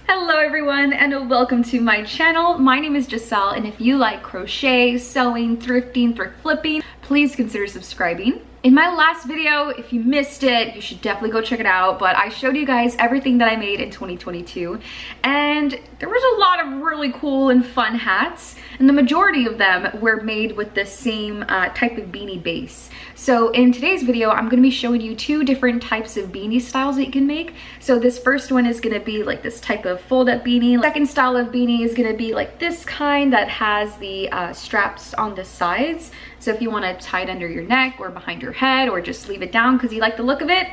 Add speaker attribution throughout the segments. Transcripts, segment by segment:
Speaker 1: Hello everyone and welcome to my channel. My name is Giselle, and if you like crochet, sewing, thrifting, thrift flipping, please consider subscribing. In my last video, if you missed it, you should definitely go check it out, but I showed you guys everything that I made in 2022, and there was a lot of really cool and fun hats, and the majority of them were made with the same type of beanie base. So in today's video, I'm going to be showing you two different types of beanie styles that you can make. So this first one is going to be like this type of fold-up beanie. Second style of beanie is going to be like this kind that has the straps on the sides. So if you want to tie it under your neck or behind your head or just leave it down because you like the look of it,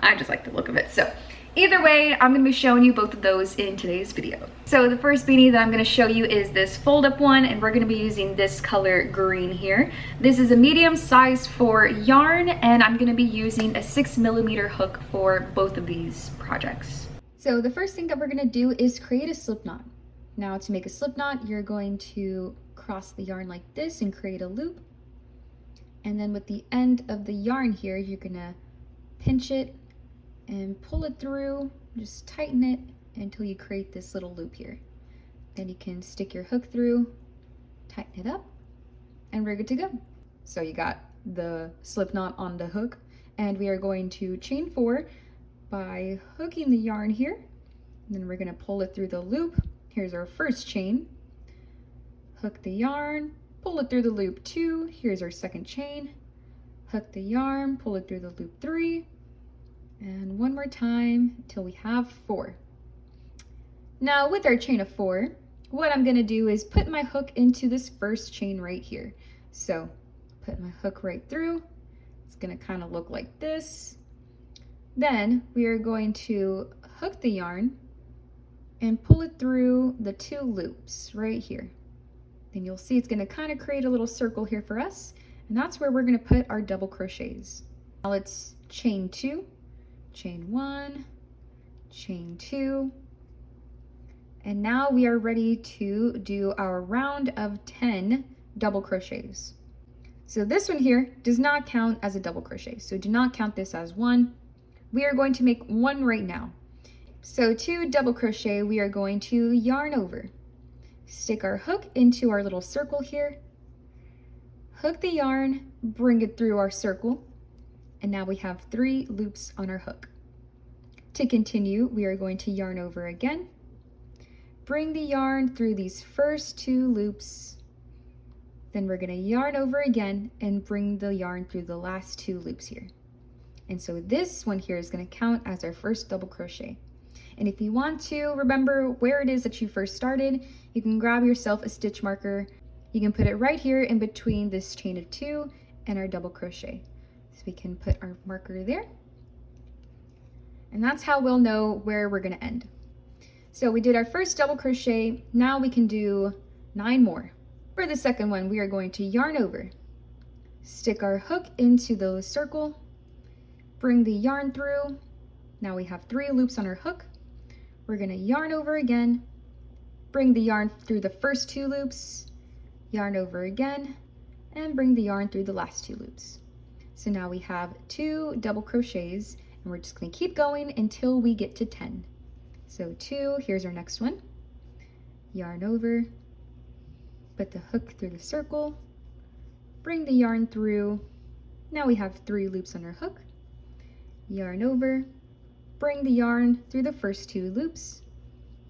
Speaker 1: I just like the look of it. So either way, I'm going to be showing you both of those in today's video. So the first beanie that I'm going to show you is this fold-up one, and we're going to be using this color green here. This is a medium size for yarn, and I'm going to be using a 6mm hook for both of these projects. So the first thing that we're going to do is create a slip knot. Now to make a slip knot, you're going to cross the yarn like this and create a loop. And then with the end of the yarn here, you're going to pinch it and pull it through, just tighten it until you create this little loop here. Then you can stick your hook through, tighten it up, and we're good to go. So you got the slip knot on the hook, and we are going to chain 4 by hooking the yarn here. And then we're going to pull it through the loop. Here's our first chain. Hook the yarn, pull it through the loop 2. Here's our second chain. Hook the yarn, pull it through the loop 3. And one more time until we have 4. Now with our chain of 4, what I'm going to do is put my hook into this first chain right here. So put my hook right through. It's going to kind of look like this. Then we are going to hook the yarn and pull it through the 2 loops right here. Then you'll see it's going to kind of create a little circle here for us, and that's where we're going to put our double crochets. Now let's chain 2. Chain 1, chain 2, and now we are ready to do our round of 10 double crochets. So this one here does not count as a double crochet, so do not count this as one. We are going to make one right now. So to double crochet, we are going to yarn over, stick our hook into our little circle here, hook the yarn, bring it through our circle, and now we have 3 loops on our hook. To continue, we are going to yarn over again, bring the yarn through these first 2 loops, then we're going to yarn over again and bring the yarn through the last 2 loops here. And so this one here is going to count as our first double crochet. And if you want to remember where it is that you first started, you can grab yourself a stitch marker. You can put it right here in between this chain of 2 and our double crochet. So we can put our marker there. And that's how we'll know where we're going to end. So we did our first double crochet. Now we can do 9 more. For the second one, we are going to yarn over, stick our hook into the circle, bring the yarn through. Now we have 3 loops on our hook. We're going to yarn over again, bring the yarn through the first 2 loops, yarn over again, and bring the yarn through the last 2 loops. So now we have 2 double crochets, and we're just going to keep going until we get to 10. So 2, here's our next one. Yarn over, put the hook through the circle, bring the yarn through. Now we have 3 loops on our hook. Yarn over, bring the yarn through the first 2 loops,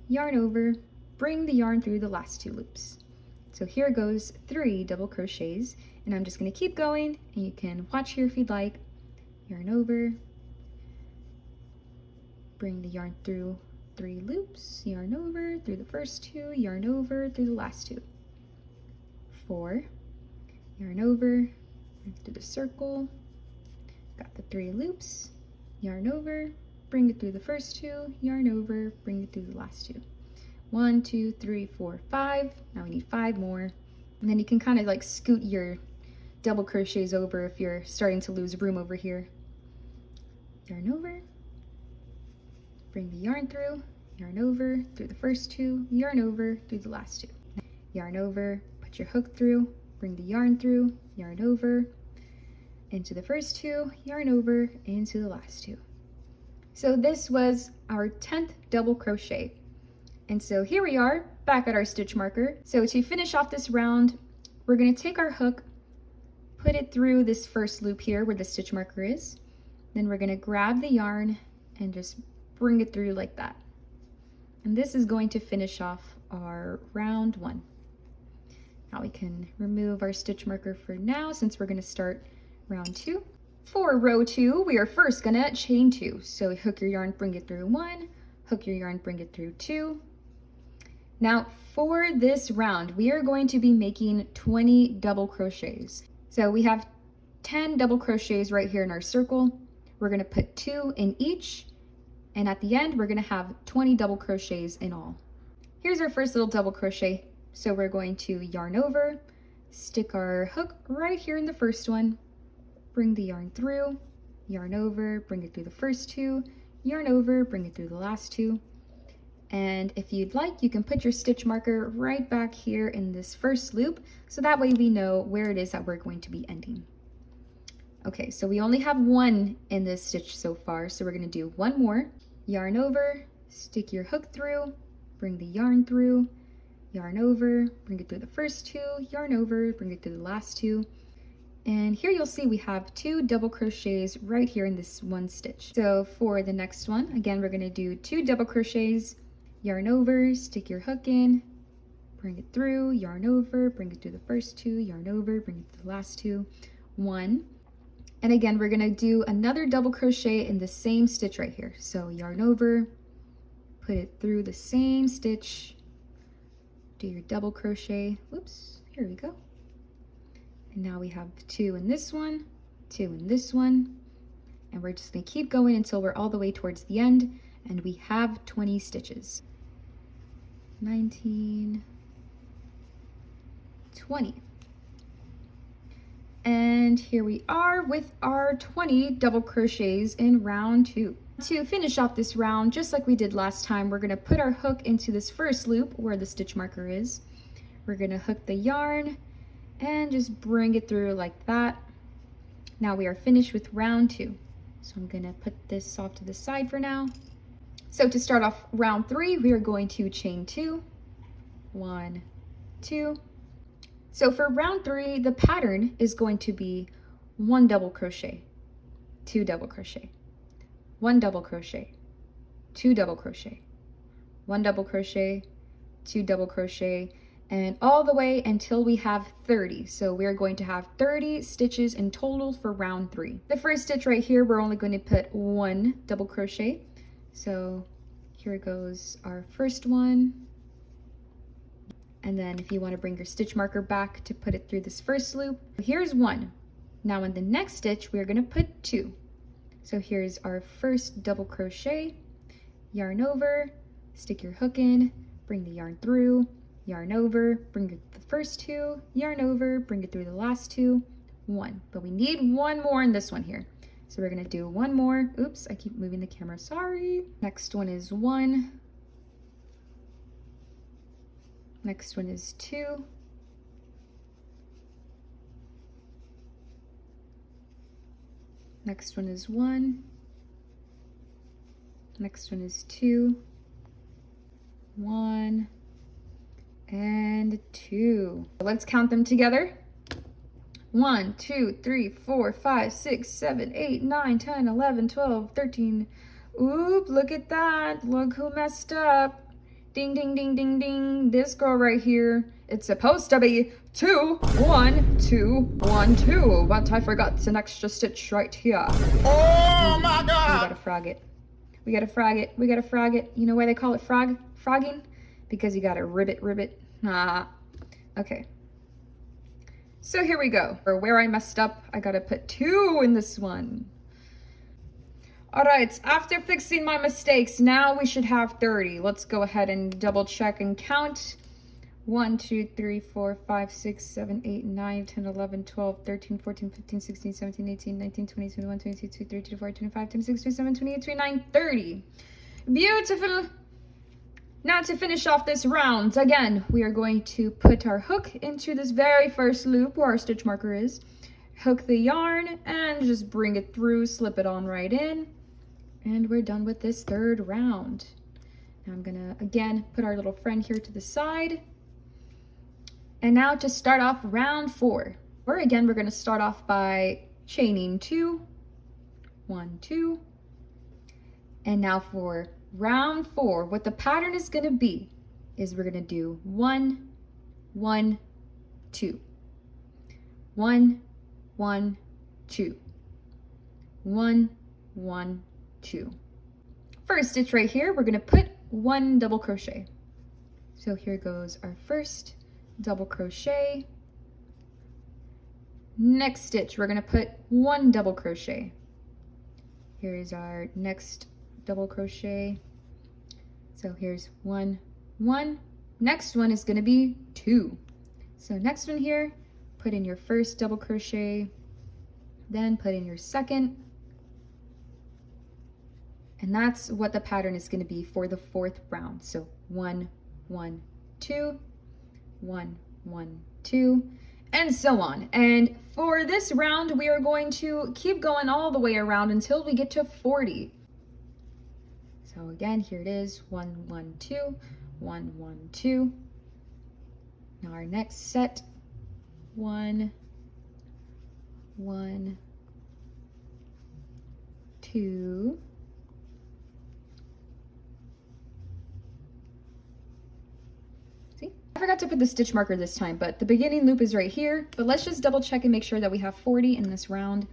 Speaker 1: yarn over, bring the yarn through the last 2 loops. So here goes 3 double crochets, and I'm just going to keep going, and you can watch here if you'd like. Yarn over, bring the yarn through 3 loops, yarn over through the first 2, yarn over through the last 2. 4, yarn over through the circle, got the 3 loops, yarn over, bring it through the first 2, yarn over, bring it through the last 2. 1, 2, 3, 4, 5. Now we need 5 more. And then you can kind of like scoot your double crochets over if you're starting to lose room over here. Yarn over, bring the yarn through, yarn over through the first 2, yarn over through the last 2. Yarn over, put your hook through, bring the yarn through, yarn over into the first 2, yarn over into the last 2. So this was our 10th double crochet. And so here we are back at our stitch marker. So to finish off this round, we're going to take our hook, put it through this first loop here where the stitch marker is. Then we're going to grab the yarn and just bring it through like that. And this is going to finish off our round 1. Now we can remove our stitch marker for now since we're going to start round 2. For row 2, we are first going to chain 2. So hook your yarn, bring it through 1, hook your yarn, bring it through 2. Now for this round, we are going to be making 20 double crochets. So we have 10 double crochets right here in our circle. We're going to put 2 in each, and at the end we're going to have 20 double crochets in all. Here's our first little double crochet. So we're going to yarn over, stick our hook right here in the first one, bring the yarn through, yarn over, bring it through the first 2, yarn over, bring it through the last 2. And if you'd like, you can put your stitch marker right back here in this first loop, so that way we know where it is that we're going to be ending. Okay, so we only have 1 in this stitch so far, so we're going to do 1 more. Yarn over, stick your hook through, bring the yarn through, yarn over, bring it through the first 2, yarn over, bring it through the last 2. And here you'll see we have 2 double crochets right here in this one stitch. So for the next one, again, we're going to do 2 double crochets, yarn over, stick your hook in, bring it through, yarn over, bring it through the first 2, yarn over, bring it through the last 2, 1. And again, we're going to do another double crochet in the same stitch right here. So yarn over, put it through the same stitch, do your double crochet. Whoops, here we go. And now we have 2 in this one, 2 in this one, and we're just going to keep going until we're all the way towards the end, and we have 20 stitches. 19, 20. And here we are with our 20 double crochets in round 2. To finish off this round, just like we did last time, we're going to put our hook into this first loop where the stitch marker is. We're going to hook the yarn and just bring it through like that. Now we are finished with round 2. So I'm going to put this off to the side for now. So to start off round 3, we are going to chain 2, 1, 2. So for round 3, the pattern is going to be 1 double crochet, 2 double crochet, 1 double crochet, 2 double crochet, 1 double crochet, 2 double crochet, and all the way until we have 30. So we're going to have 30 stitches in total for round 3. The first stitch right here, we're only going to put 1 double crochet. So here goes our first one. And then if you want to bring your stitch marker back to put it through this first loop, here's 1. Now in the next stitch, we're going to put 2. So here's our first double crochet, yarn over, stick your hook in, bring the yarn through, yarn over, bring it the first 2, yarn over, bring it through the last 2, 1. But we need 1 more in this one here. So we're going to do 1 more. Oops, I keep moving the camera, sorry. Next one is 1. Next one is 2. Next one is 1. Next one is 2. 1 and 2. Let's count them together. 1, 2, 3, 4, 5, 6, 7, 8, 9, 10, 11, 12, 13. Oop, look at that. Look who messed up. Ding, ding, ding, ding, ding. This girl right here. It's supposed to be 2, 1, 2, 1, 2. But I forgot an extra stitch right here.
Speaker 2: Oh my God.
Speaker 1: We gotta frog it. We gotta frog it. We gotta frog it. You know why they call it frogging? Because you gotta ribbit. Ah. Okay. So here we go. For where I messed up, I gotta put 2 in this one. All right, after fixing my mistakes, now we should have 30. Let's go ahead and double check and count. 1, 2, 3, 4, 5, 6, 7, 8, 9, 10, 11, 12, 13, 14, 15, 16, 17, 18, 19, 20, 21, 22, 23, 24, 25, 26, 27, 28, 29, 30. Beautiful. Now to finish off this round, again, we are going to put our hook into this very first loop where our stitch marker is, hook the yarn, and just bring it through, slip it on right in, and we're done with this third round. Now I'm gonna, again, put our little friend here to the side. And now to start off round 4. Or again, we're gonna start off by chaining 2, 1, 2. And now for round 4, what the pattern is gonna be is we're gonna do 1, 1, 2. 1, 1, 2. 1, 1, 2. First stitch right here, we're gonna put 1 double crochet. So here goes our first double crochet. Next stitch, we're gonna put 1 double crochet. Here is our next double crochet. So here's 1, 1. Next one is gonna be 2. So next one here, put in your first double crochet, then put in your second. And that's what the pattern is gonna be for the 4th round. So 1, 1, 2, 1, 1, 2, and so on. And for this round, we are going to keep going all the way around until we get to 40. So again, here it is, 1, 1, 2, 1, 1, 2. Now our next set, 1, 1, 2, I forgot to put the stitch marker this time, but the beginning loop is right here. But let's just double check and make sure that we have 40 in this round.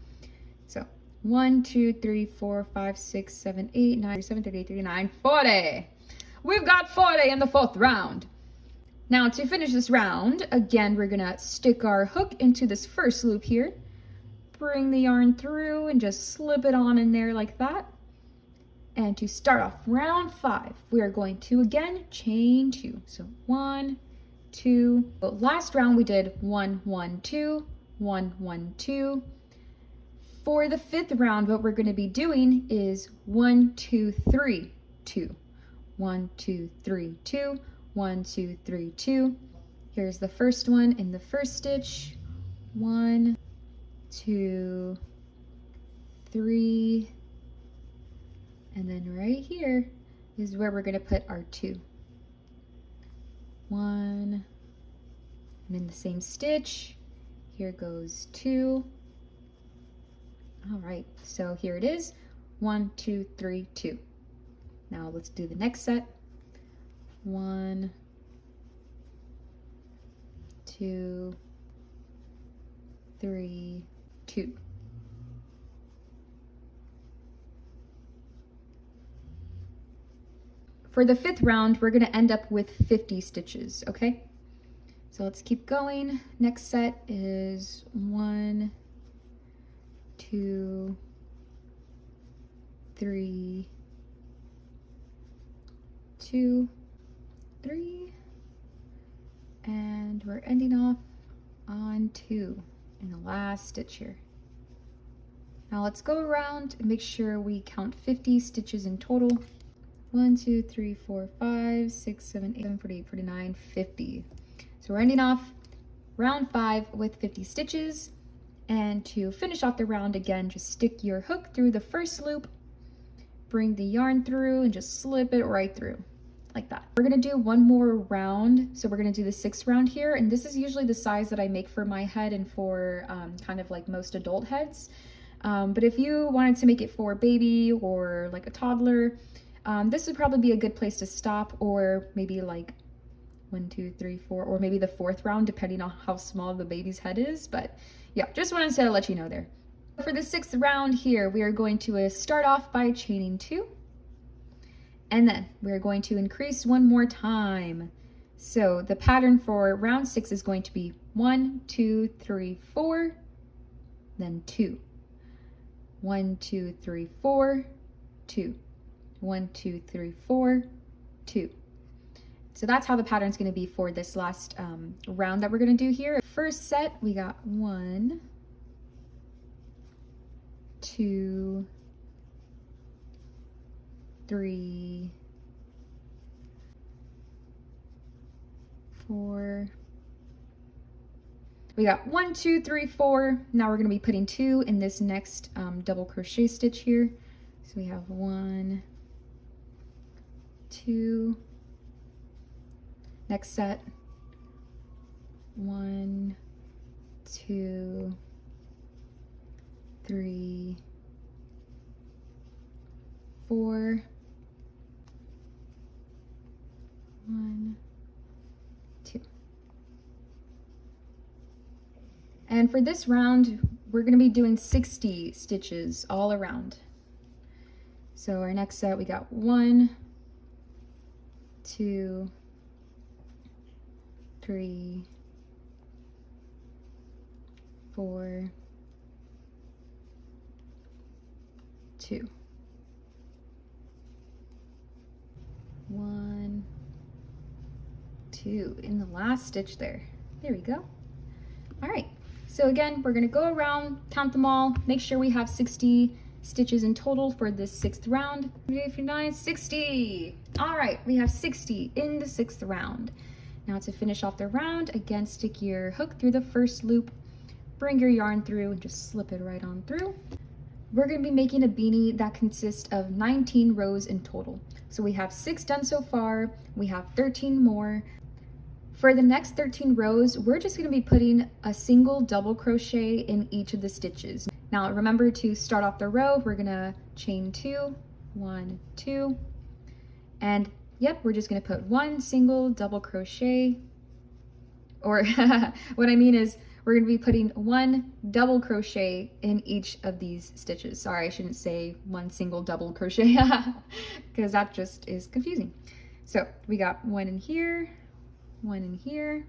Speaker 1: So 1, 2, 3, 4, 5, 6, 7, 8, 9, 7, 38, 39, 40. We've got 40 in the 4th round. Now to finish this round, again, we're gonna stick our hook into this first loop here, bring the yarn through and just slip it on in there like that. And to start off round 5, we are going to again chain 2. So 1, 2. But last round we did 1, 1, 2, 1, 1, 2. For the 5th round, what we're going to be doing is 1, 2, 3, 2. 1, 2, 3, 2. 1, 2, 3, 2. Here's the first one in the first stitch. 1, 2, 3. And then right here is where we're going to put our 2. 1, and in the same stitch, here goes 2. All right, so here it is, 1, 2, 3, 2. Now let's do the next set. 1, 2, 3, 2. For the 5th round, we're going to end up with 50 stitches, okay? So let's keep going. Next set is 1, 2, 3, 2, 3, and we're ending off on 2 in the last stitch here. Now let's go around and make sure we count 50 stitches in total. 1, 2, 3, 4, 5, 6, 7, 8, 7, 48, 49, 50. So we're ending off round 5 with 50 stitches. And to finish off the round again, just stick your hook through the first loop, bring the yarn through and just slip it right through like that. We're gonna do one more round. So we're gonna do the 6th round here. And this is usually the size that I make for my head and for kind of like most adult heads. But if you wanted to make it for a baby or like a toddler, this would probably be a good place to stop, or maybe like 1, 2, 3, 4, or maybe the 4th round, depending on how small the baby's head is. But yeah, just wanted to let you know there. For the 6th round here, we are going to start off by chaining 2, and then we're going to increase one more time. So the pattern for round 6 is going to be 1, 2, 3, 4, then 2. 1, 2, 3, 4, 2. 1, 2, 3, 4, 2. So that's how the pattern is going to be for this last round that we're going to do here. First set, we got 1, 2, 3, 4. We got 1, 2, 3, 4. Now we're going to be putting 2 in this next double crochet stitch here. So we have 1, 2, next set, 1, 2, 3, 4, 1, 2. And for this round, we're going to be doing 60 stitches all around. So our next set, we got 1, 2, 3, 4, 2, 1, 2 in the last stitch there. There we go. All right, so again, we're gonna go around, count them all, make sure we have 60 stitches in total for this 6th round. 59, 60. All right, we have 60 in the 6th round. Now to finish off the round, again, stick your hook through the first loop, bring your yarn through and just slip it right on through. We're gonna be making a beanie that consists of 19 rows in total. So we have 6 done so far, we have 13 more. For the next 13 rows, we're just gonna be putting a single double crochet in each of the stitches. Now remember to start off the row, we're gonna chain 2, 1, 2, and yep, we're just gonna put 1 single double crochet, or what I mean is we're gonna be putting 1 double crochet in each of these stitches. Sorry, I shouldn't say 1 single double crochet because that just is confusing. So we got 1 in here, 1 in here.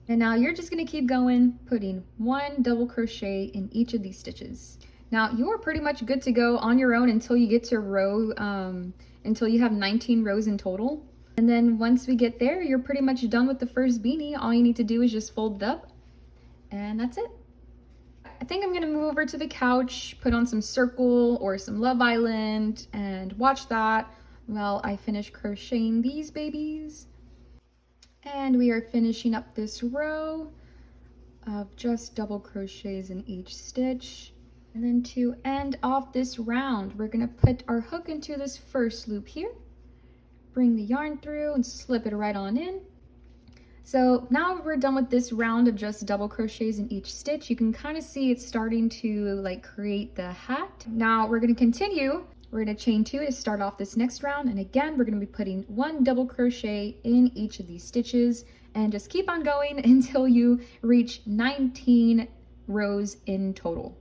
Speaker 1: And now you're just gonna keep going, putting 1 double crochet in each of these stitches. Now you're pretty much good to go on your own until you get to row, until you have 19 rows in total. And then once we get there, you're pretty much done with the first beanie. All you need to do is just fold it up, and that's it. I think I'm gonna move over to the couch, put on some Circle or some Love Island, and watch that while I finish crocheting these babies. And we are finishing up this row of just double crochets in each stitch. And then to end off this round, we're gonna put our hook into this first loop here, bring the yarn through and slip it right on in. So now we're done with this round of just double crochets in each stitch. You can kind of see it's starting to like create the hat. Now we're gonna continue. We're gonna chain 2 to start off this next round. And again, we're gonna be putting 1 double crochet in each of these stitches and just keep on going until you reach 19 rows in total.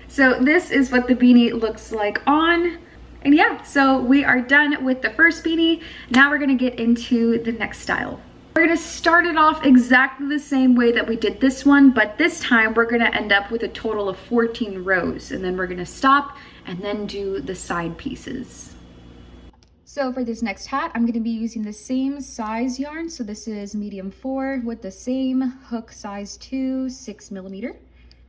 Speaker 1: So this is what the beanie looks like on. And yeah, so we are done with the first beanie. Now we're gonna get into the next style. We're gonna start it off exactly the same way that we did this one, but this time we're gonna end up with a total of 14 rows, and then we're gonna stop and then do the side pieces. So for this next hat, I'm gonna be using the same size yarn. So this is medium 4 with the same hook size 2, 6mm.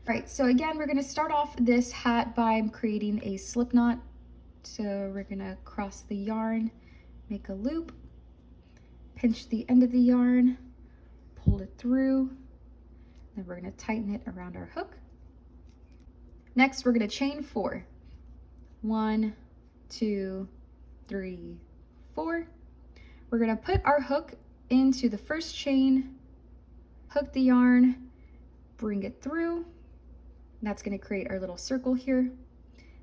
Speaker 1: All right, so again, we're gonna start off this hat by creating a slip knot. So we're gonna cross the yarn, make a loop, pinch the end of the yarn, pull it through, then we're gonna tighten it around our hook. Next, we're gonna chain 4. 1, 2, 3, 4. We're gonna put our hook into the first chain, hook the yarn, bring it through. That's gonna create our little circle here.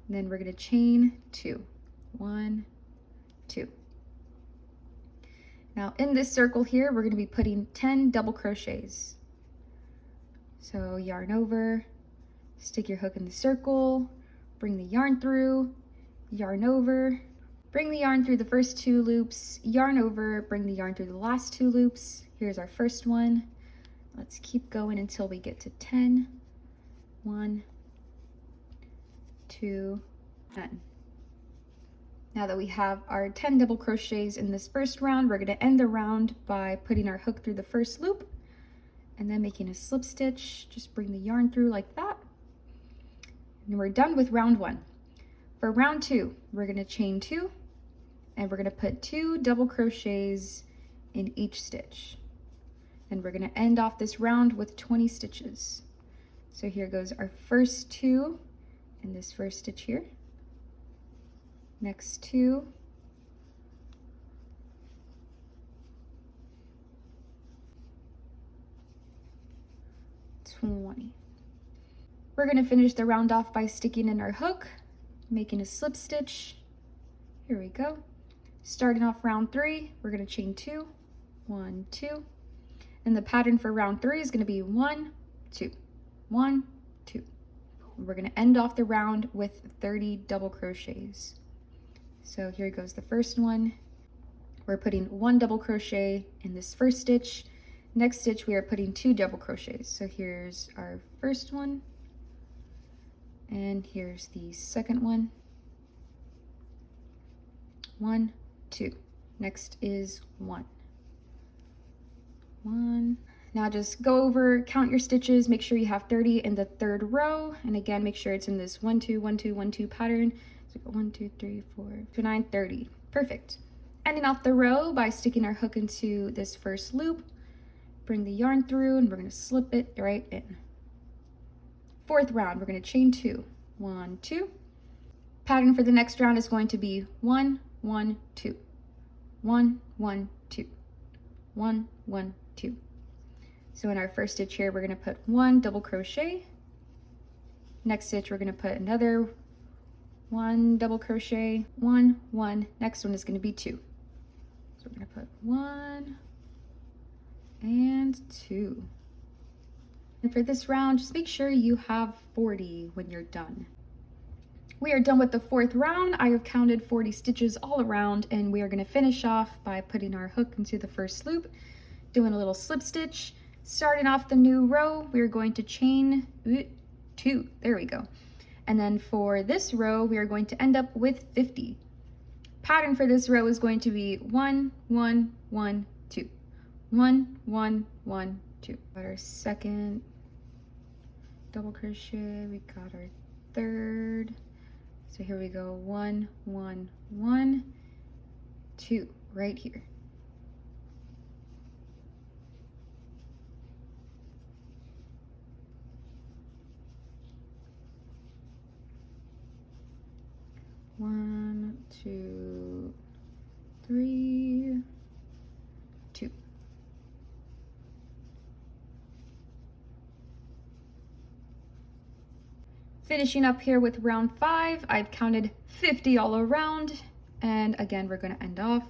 Speaker 1: And then we're gonna chain 2. 1, 2. Now in this circle here, we're gonna be putting 10 double crochets. So yarn over, stick your hook in the circle, bring the yarn through, yarn over, bring the yarn through the first 2 loops, yarn over, bring the yarn through the last 2 loops. Here's our first one. Let's keep going until we get to 10. 1, 2, 10. Now that we have our 10 double crochets in this first round, we're going to end the round by putting our hook through the first loop and then making a slip stitch. Just bring the yarn through like that. And we're done with round 1. For round 2, we're going to chain 2 and we're going to put 2 double crochets in each stitch. And we're going to end off this round with 20 stitches. So here goes our first 2 in this first stitch here. Next 2. We're going to finish the round off by sticking in our hook, making a slip stitch. Here we go. Starting off round 3, we're going to chain 2, 1, 2. And the pattern for round 3 is going to be 1, 2, 1, 2. We're going to end off the round with 30 double crochets. So here goes the first one. We're putting 1 double crochet in this first stitch. Next stitch we are putting 2 double crochets. So here's our first one, and here's the second one. 1, 2. Next is 1. 1. Now just go over, count your stitches, make sure you have 30 in the third row, and again make sure it's in this 1, 2, 1, 2, 1, 2 pattern. So 1, 2, 3, 4, 5, 9, 30. Perfect. Ending off the row by sticking our hook into this first loop. Bring the yarn through and we're going to slip it right in. Fourth round, we're going to chain 2. 1, 2. Pattern for the next round is going to be 1, 1, 2. 1, 1, 2. 1, 1, 2. So in our first stitch here, we're going to put 1 double crochet. Next stitch, we're going to put another 1 double crochet, 1, 1. Next one is going to be 2. So we're going to put 1 and 2. And for this round, just make sure you have 40 when you're done. We are done with the fourth round. I have counted 40 stitches all around, and we are going to finish off by putting our hook into the first loop, doing a little slip stitch. Starting off the new row, we are going to chain 2. There we go. And then for this row, we are going to end up with 50. Pattern for this row is going to be 1, 1, 1, 2. 1, 1, 1, 2. Got our second double crochet, we got our third. So here we go, 1, 1, 1, 2, right here. One, 2, 3, 2. Finishing up here with round 5, I've counted 50 all around, and again we're going to end off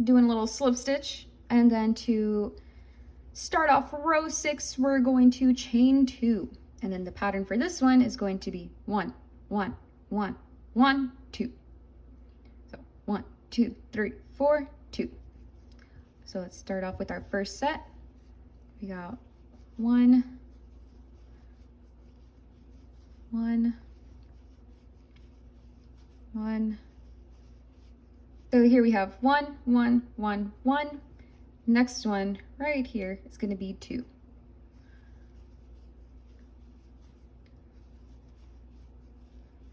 Speaker 1: doing a little slip stitch, and then to start off row 6 we're going to chain 2, and then the pattern for this one is going to be 1, 1, 1, 1, 2. So 1, 2, 3, 4, 2. So let's start off with our first set. We got 1, 1, 1. So here we have 1, 1, 1, 1. Next one right here is going to be 2.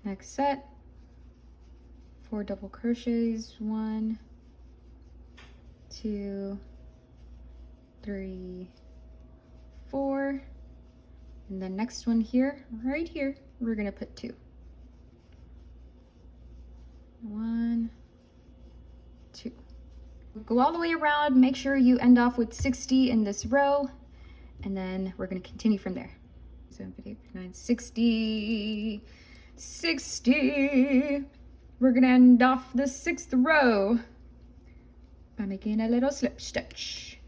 Speaker 1: Next set, 4 double crochets, 1, 2, 3, 4. And the next one here, right here, we're going to put 2. 1, 2. Go all the way around, make sure you end off with 60 in this row, and then we're going to continue from there. 7, 8, 9, 60, 60. We're going to end off the 6th row by making a little slip stitch.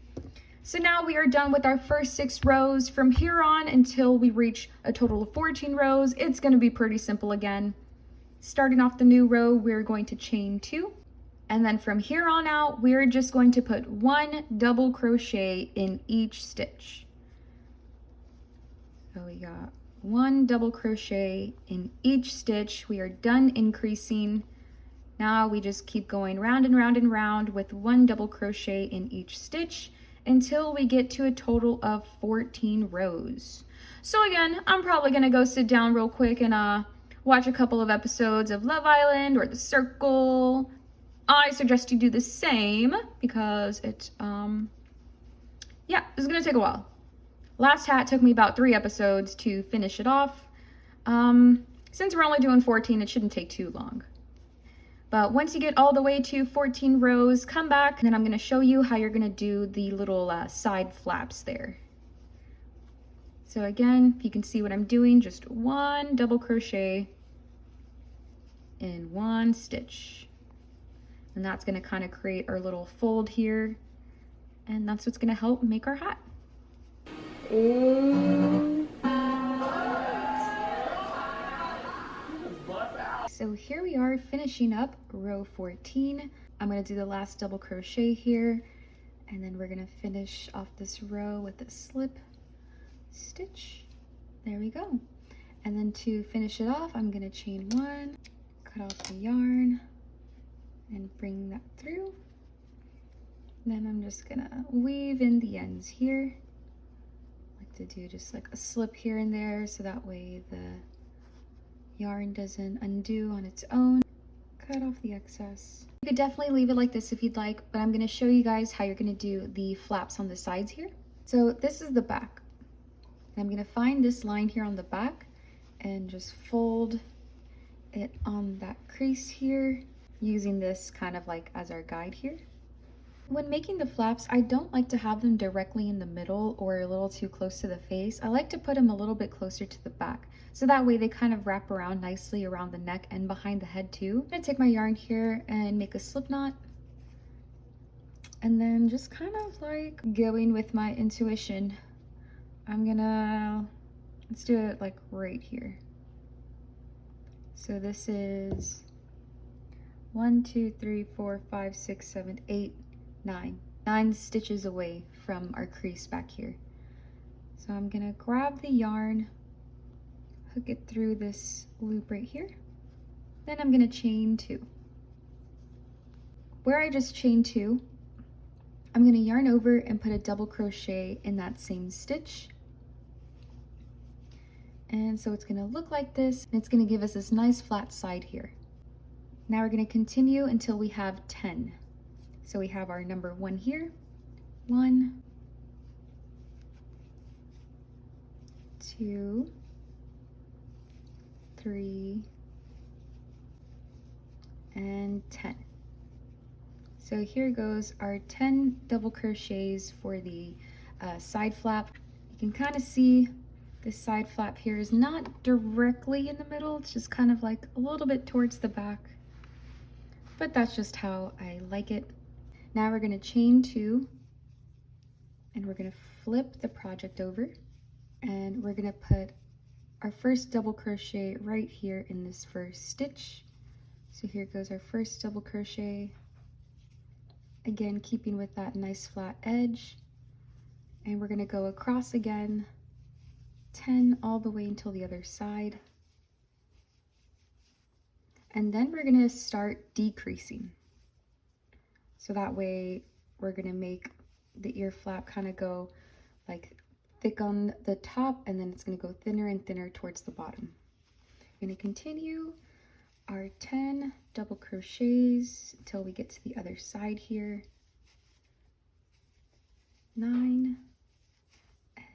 Speaker 1: So now we are done with our first 6 rows. From here on until we reach a total of 14 rows, it's going to be pretty simple again. Starting off the new row, we're going to chain 2. And then from here on out, we're just going to put 1 double crochet in each stitch. So we got 1 double crochet in each stitch. We are done increasing. Now we just keep going round and round and round with 1 double crochet in each stitch until we get to a total of 14 rows. So again, I'm probably gonna go sit down real quick and watch a couple of episodes of Love Island or The Circle. I suggest you do the same because it's, yeah, it's gonna take a while. Last hat took me about 3 episodes to finish it off. Since we're only doing 14, it shouldn't take too long. But once you get all the way to 14 rows, come back, and then I'm gonna show you how you're gonna do the little side flaps there. So again, if you can see what I'm doing, just 1 double crochet in 1 stitch. And that's gonna kind of create our little fold here. And that's what's gonna help make our hat. So here we are finishing up row 14. I'm gonna do the last double crochet here, and then we're gonna finish off this row with a slip stitch. There we go. And then to finish it off, I'm gonna chain 1, cut off the yarn, and bring that through. Then I'm just gonna weave in the ends here. I like to do just like a slip here and there, so that way the yarn doesn't undo on its own. Cut off the excess. You could definitely leave it like this if you'd like, but I'm gonna show you guys how you're gonna do the flaps on the sides here. So this is the back. And I'm gonna find this line here on the back and just fold it on that crease here, using this kind of like as our guide here. When making the flaps, I don't like to have them directly in the middle or a little too close to the face. I like to put them a little bit closer to the back, so that way they kind of wrap around nicely around the neck and behind the head too. I'm gonna take my yarn here and make a slip knot, and then just kind of like going with my intuition, let's do it like right here. So this is 1, 2, 3, 4, 5, 6, 7, 8, 9 stitches away from our crease back here. So I'm gonna grab the yarn, hook it through this loop right here. Then I'm gonna chain 2. Where I just chained 2, I'm gonna yarn over and put a double crochet in that same stitch. And so it's gonna look like this, and it's gonna give us this nice flat side here. Now we're gonna continue until we have 10. So we have our number 1 here, 1, 2, 3, and 10. So here goes our 10 double crochets for the side flap. You can kind of see this side flap here is not directly in the middle, it's just kind of like a little bit towards the back, but that's just how I like it. Now we're going to chain 2, and we're going to flip the project over, and we're going to put our first double crochet right here in this first stitch. So here goes our first double crochet, again keeping with that nice flat edge, and we're going to go across again 10 all the way until the other side, and then we're going to start decreasing. So that way we're gonna make the ear flap kind of go like thick on the top, and then it's gonna go thinner and thinner towards the bottom. We're gonna continue our 10 double crochets until we get to the other side here. 9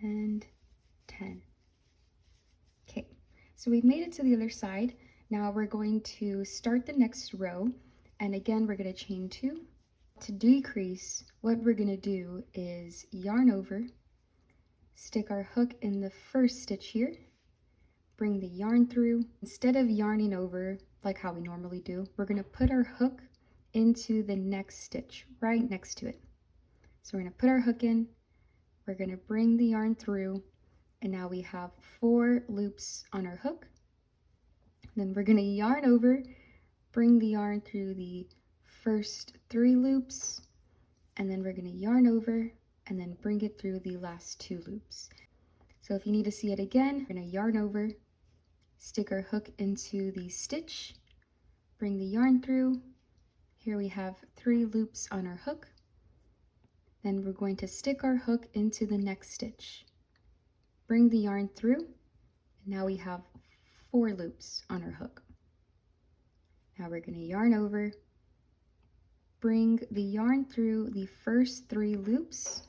Speaker 1: and 10. Okay, so we've made it to the other side. Now we're going to start the next row, and again we're gonna chain 2. To decrease, what we're gonna do is yarn over, stick our hook in the first stitch here, bring the yarn through. Instead of yarning over like how we normally do, we're gonna put our hook into the next stitch right next to it. So we're gonna put our hook in, we're gonna bring the yarn through, and now we have 4 loops on our hook. Then we're gonna yarn over, bring the yarn through the first 3 loops, and then we're going to yarn over and then bring it through the last 2 loops. So if you need to see it again, we're going to yarn over, stick our hook into the stitch, bring the yarn through. Here we have 3 loops on our hook. Then we're going to stick our hook into the next stitch, bring the yarn through, and now we have 4 loops on our hook. Now we're going to yarn over, bring the yarn through the first 3 loops,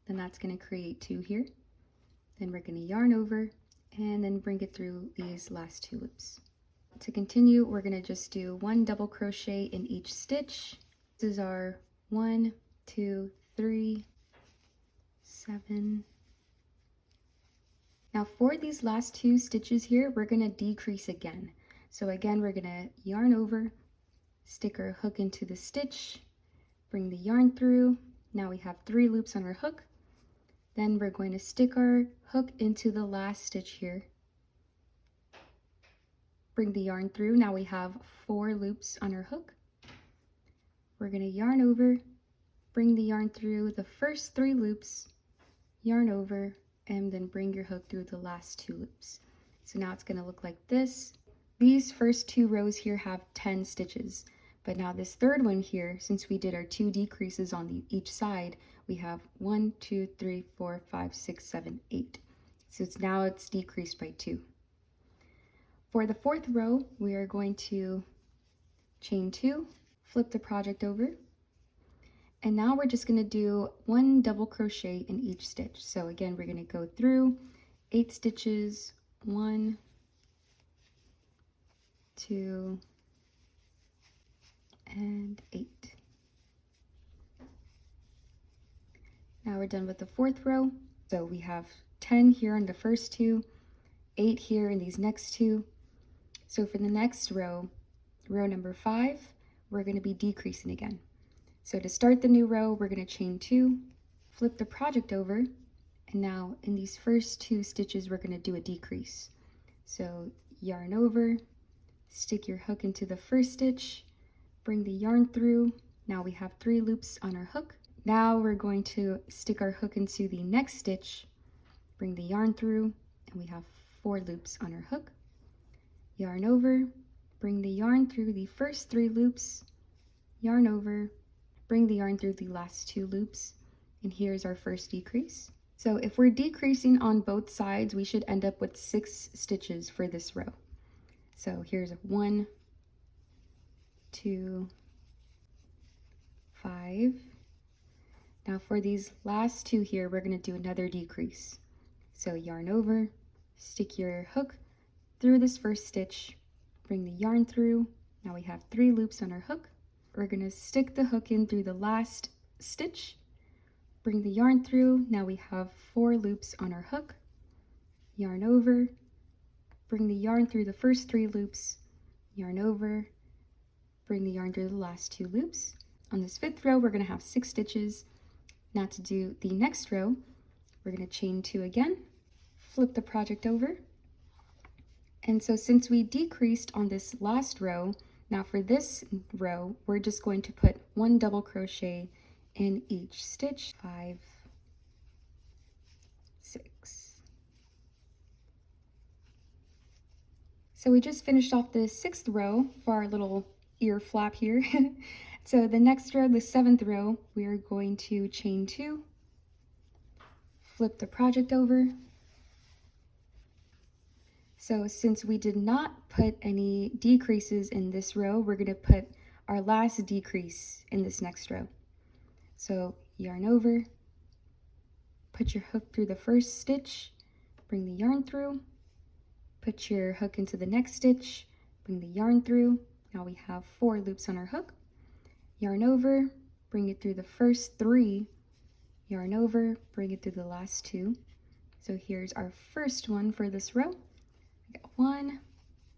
Speaker 1: then that's going to create 2 here. Then we're going to yarn over and then bring it through these last 2 loops. To continue, we're going to just do 1 double crochet in each stitch. This is our 1, 2, 3, 7. Now for these last 2 stitches here, we're going to decrease again. So again, we're going to yarn over, stick our hook into the stitch, bring the yarn through. Now we have 3 loops on our hook. Then we're going to stick our hook into the last stitch here. Bring the yarn through. Now we have 4 loops on our hook. We're going to yarn over, bring the yarn through the first 3 loops, yarn over, and then bring your hook through the last 2 loops. So now it's going to look like this. These first 2 rows here have 10 stitches, but now this third one here, since we did our 2 decreases on each side, we have 1, 2, 3, 4, 5, 6, 7, 8. So it's decreased by 2. For the 4th row, we are going to chain 2, flip the project over, and now we're just going to do 1 double crochet in each stitch. So again, we're going to go through 8 stitches, 1, 2, and 8. Now we're done with the 4th row. So we have 10 here in the first 2, 8 here in these next 2. So for the next row, row number 5, we're going to be decreasing again. So to start the new row, we're going to chain 2, flip the project over, and now in these first 2 stitches, we're going to do a decrease. So yarn over, stick your hook into the first stitch, bring the yarn through. Now we have 3 loops on our hook. Now we're going to stick our hook into the next stitch, bring the yarn through, and we have 4 loops on our hook. Yarn over, bring the yarn through the first 3 loops, yarn over, bring the yarn through the last 2 loops, and here's our first decrease. So if we're decreasing on both sides, we should end up with 6 stitches for this row. So here's 1, 2, 5. Now for these last 2 here, we're going to do another decrease. So yarn over, stick your hook through this first stitch, bring the yarn through. Now we have 3 loops on our hook. We're going to stick the hook in through the last stitch, bring the yarn through. Now we have 4 loops on our hook. Yarn over, bring the yarn through the first 3 loops, yarn over, bring the yarn through the last 2 loops. On this 5th row, we're going to have 6 stitches. Now to do the next row, we're going to chain 2 again, flip the project over. And so since we decreased on this last row, now for this row, we're just going to put 1 double crochet in each stitch. 5, 6. So we just finished off the 6th row for our little ear flap here. So the next row, the 7th row, we are going to chain 2, flip the project over. So since we did not put any decreases in this row, we're going to put our last decrease in this next row. So yarn over, put your hook through the first stitch, bring the yarn through, put your hook into the next stitch, bring the yarn through. Now we have 4 loops on our hook. Yarn over, bring it through the first 3, yarn over, bring it through the last 2. So here's our first one for this row. We got 1,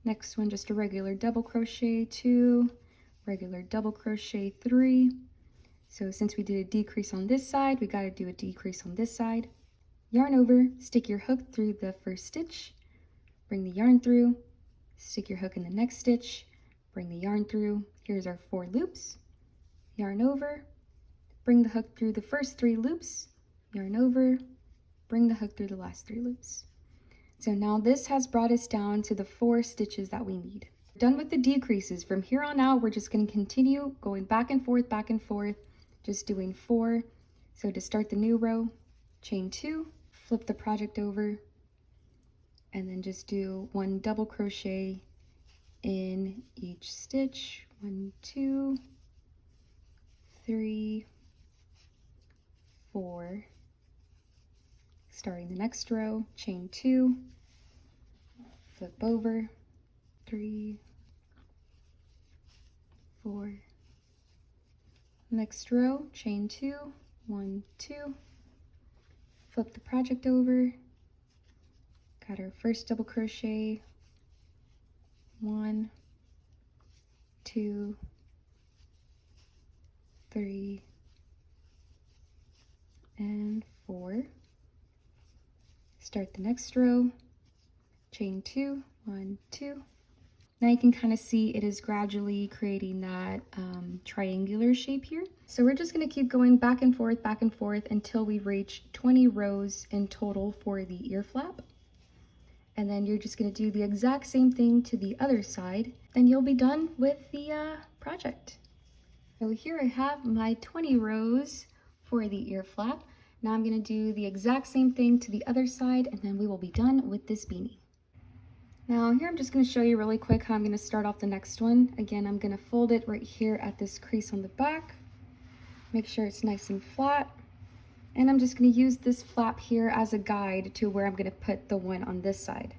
Speaker 1: next one just a regular double crochet, 2, regular double crochet, 3. So since we did a decrease on this side, we got to do a decrease on this side. Yarn over, stick your hook through the first stitch, bring the yarn through, stick your hook in the next stitch, bring the yarn through. Here's our 4 loops. Yarn over, bring the hook through the first 3 loops, yarn over, bring the hook through the last 3 loops. So now this has brought us down to the 4 stitches that we need. Done with the decreases. From here on out, we're just going to continue going back and forth, just doing 4. So to start the new row, chain 2, flip the project over, and then just do 1 double crochet in each stitch. 1, 2, 3, 4, starting the next row, chain 2, flip over, 3, 4, next row, chain 2, 1, 2, flip the project over, got our first double crochet, 1, 2, 3, and 4. Start the next row, chain 2, 1, 2. Now you can kind of see it is gradually creating that triangular shape here. So we're just going to keep going back and forth until we reach 20 rows in total for the ear flap. And then you're just going to do the exact same thing to the other side. Then you'll be done with the project. So here I have my 20 rows for the ear flap. Now I'm going to do the exact same thing to the other side, and then we will be done with this beanie. Now here I'm just going to show you really quick how I'm going to start off the next one. Again, I'm going to fold it right here at this crease on the back. Make sure it's nice and flat. And I'm just going to use this flap here as a guide to where I'm going to put the one on this side.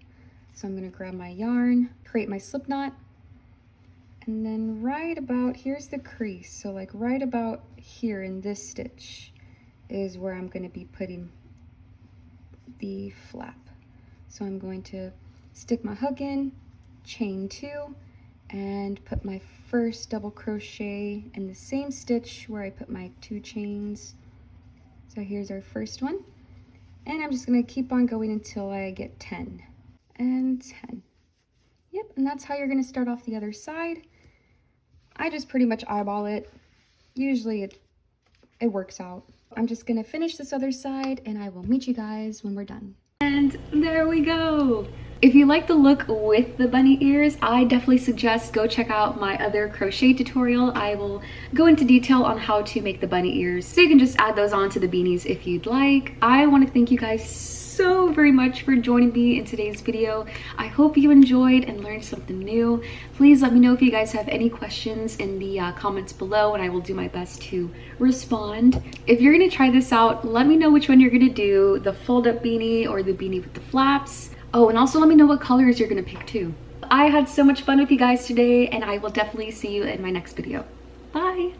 Speaker 1: So I'm going to grab my yarn, create my slip knot, and then right about, here's the crease. So like right about here in this stitch is where I'm going to be putting the flap. So I'm going to stick my hook in, chain 2, and put my first double crochet in the same stitch where I put my 2 chains. So here's our first one, and I'm just going to keep on going until I get 10 and 10. Yep, and that's how you're going to start off the other side. I just pretty much eyeball it. Usually it works out. I'm just going to finish this other side, and I will meet you guys when we're done. And there we go. If you like the look with the bunny ears, I definitely suggest go check out my other crochet tutorial. I will go into detail on how to make the bunny ears, so you can just add those on to the beanies if you'd like. I want to thank you guys so very much for joining me in today's video. I hope you enjoyed and learned something new. Please let me know if you guys have any questions in the comments below, and I will do my best to respond. If you're going to try this out, let me know which one you're going to do, the fold-up beanie or the beanie with the flaps. Oh, and also let me know what colors you're going to pick too. I had so much fun with you guys today, and I will definitely see you in my next video. Bye!